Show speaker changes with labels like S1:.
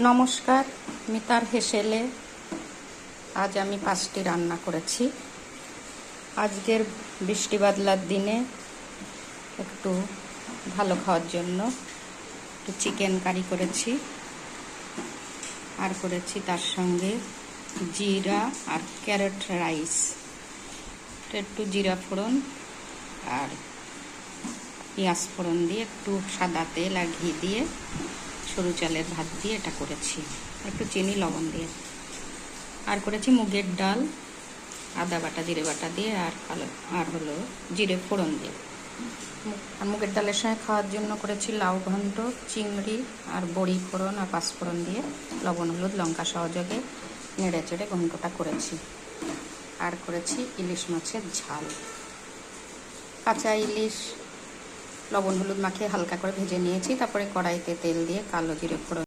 S1: নমস্কার, মিতার হেসেলে আজ আমি 5টি রান্না করেছি। আজকের বৃষ্টি বাদলার দিনে একটু ভালো খাওয়ার জন্য একটু চিকেন কারি করেছি, আর করেছি তার সঙ্গে জিরা আর ক্যারট রাইস। একটু জিরা ফোড়ন আর পেঁয়াজ ফোড়ন দিয়ে একটু সাদা তেল আর ঘি দিয়ে সরু চালের ভাত দিয়ে এটা করেছি, একটু চিনি লবণ দিয়ে। আর করেছি মুগের ডাল আদা বাটা জিরে বাটা দিয়ে আর হলো জিরে ফোড়ন দিয়ে। আর মুগের ডালের সঙ্গে খাওয়ার জন্য করেছি লাউ ঘন্ট, চিংড়ি আর বড়ি ফোড়ন আর পাঁচফোড়ন দিয়ে লবণ হলুদ লঙ্কা সহযোগে নেড়ে চেড়ে ঘন্টটা করেছি। আর করেছি ইলিশ মাছের ঝাল। কাঁচা ইলিশ লবণ হলুদ মাখিয়ে হালকা করে ভেজে নিয়েছি, তারপরে কড়াইতে তেল দিয়ে কালো জিরে ফোড়ন